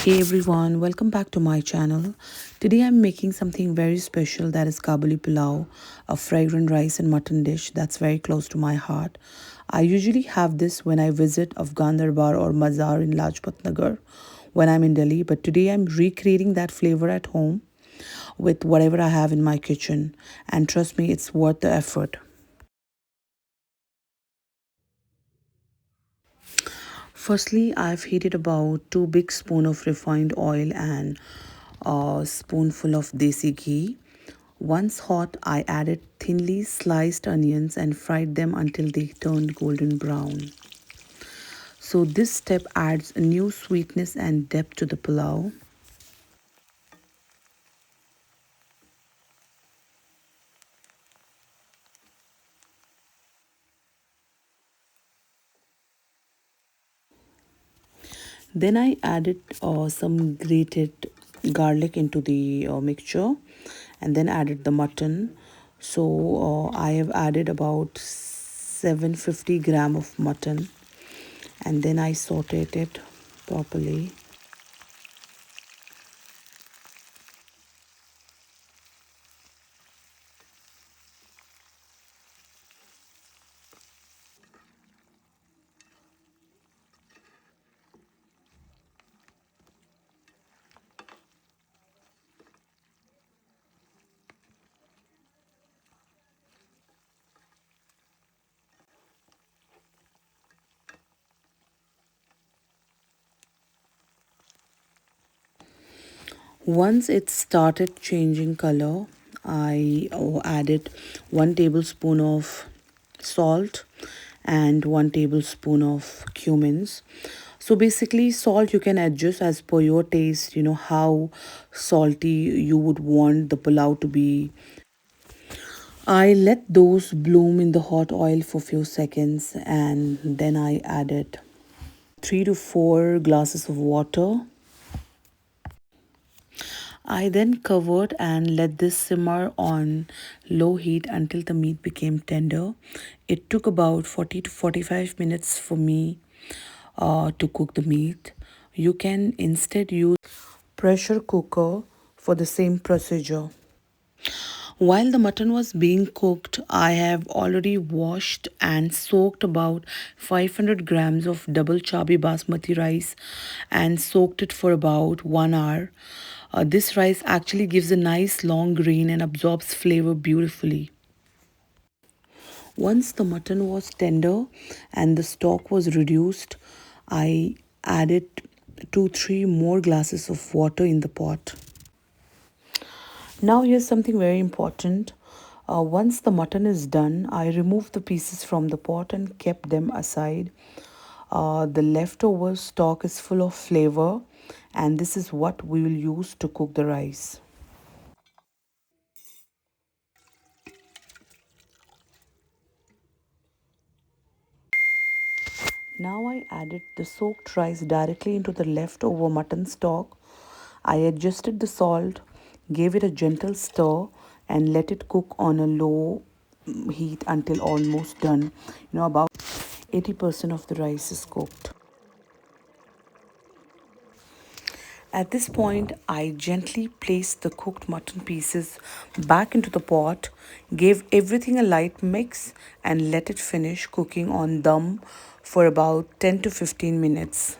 Hey everyone, welcome back to my channel. Today I'm making something very special, that is Kabuli Pulao, a fragrant rice and mutton dish that's very close to my heart. I usually have this when I visit Afghan Darbar or Mazaar in Lajpat Nagar when I'm in Delhi, but today I'm recreating that flavor at home with whatever I have in my kitchen, and trust me, it's worth the effort. Firstly, I've heated about 2 big spoon of refined oil and a spoonful of desi ghee. Once hot, I added thinly sliced onions and fried them until they turned golden brown. So this step adds a new sweetness and depth to the pulao. Then I added some grated garlic into the mixture and then added the mutton. So I have added about 750 gram of mutton and then I sauteed it properly. Once it started changing color, I added 1 tablespoon of salt and 1 tablespoon of cumins. So basically, salt you can adjust as per your taste, you know how salty you would want the pulao to be. I let those bloom in the hot oil for few seconds and then I added 3 to 4 glasses of water. I then covered and let this simmer on low heat until the meat became tender. It took about 40 to 45 minutes for me to cook the meat. You can instead use pressure cooker for the same procedure. While the mutton was being cooked, I have already washed and soaked about 500 grams of double chabi basmati rice and soaked it for about 1 hour. This rice actually gives a nice long grain and absorbs flavor beautifully. Once the mutton was tender and the stock was reduced, I added 2 3 more glasses of water in the pot. Now, here's something very important. Once the mutton is done, I removed the pieces from the pot and kept them aside. The leftover stock is full of flavor, and this is what we will use to cook the rice. Now I added the soaked rice directly into the leftover mutton stock. I adjusted the salt, gave it a gentle stir, and let it cook on a low heat until almost done. About 80% of the rice is cooked. At this point, I gently placed the cooked mutton pieces back into the pot, gave everything a light mix, and let it finish cooking on dum for about 10 to 15 minutes.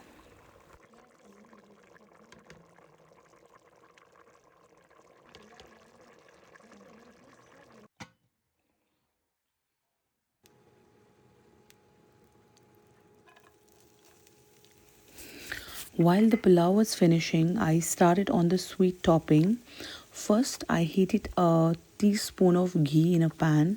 While the pulao was finishing, I started on the sweet topping. First, I heated a teaspoon of ghee in a pan,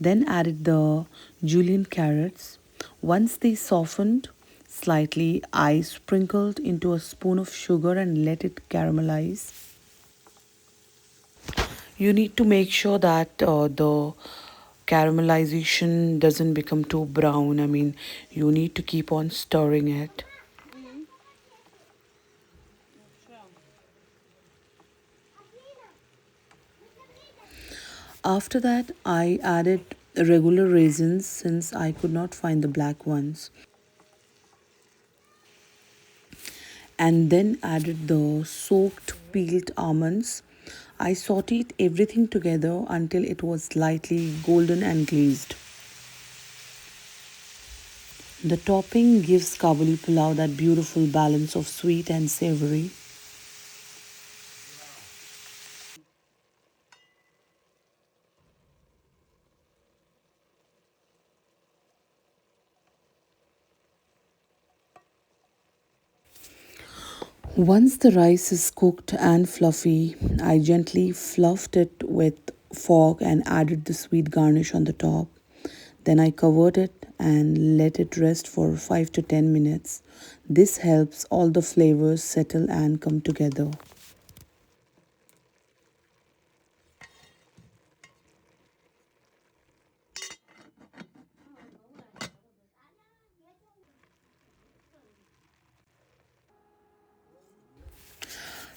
then added the julienne carrots. Once they softened slightly, I sprinkled into a spoon of sugar and let it caramelize. You need to make sure that the caramelization doesn't become too brown. I mean, you need to keep on stirring it. After that, I added regular raisins since I could not find the black ones. and then added the soaked peeled almonds. I sauteed everything together until it was lightly golden and glazed. The topping gives Kabuli Pulao that beautiful balance of sweet and savory. Once the rice is cooked and fluffy, I gently fluffed it with fork and added the sweet garnish on the top. Then I covered it and let it rest for 5 to 10 minutes. This helps all the flavors settle and come together.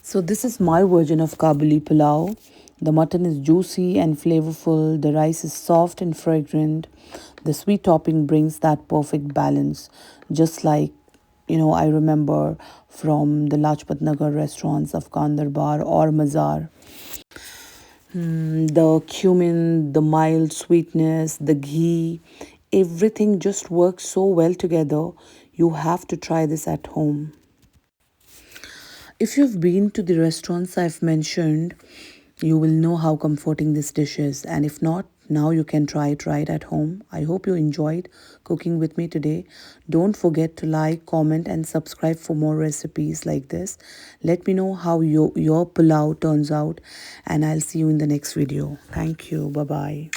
So this is my version of Kabuli Pulao. The mutton is juicy and flavorful. The rice is soft and fragrant. The sweet topping brings that perfect balance. Just like, I remember from the Lajpat Nagar restaurants, Afghan Darbar or Mazaar. The cumin, the mild sweetness, the ghee, everything just works so well together. You have to try this at home. If you've been to the restaurants I've mentioned, you will know how comforting this dish is. And if not, now you can try it right at home. I hope you enjoyed cooking with me today. Don't forget to like, comment, and subscribe for more recipes like this. Let me know how your pulao turns out, and I'll see you in the next video. Thank you. Bye bye.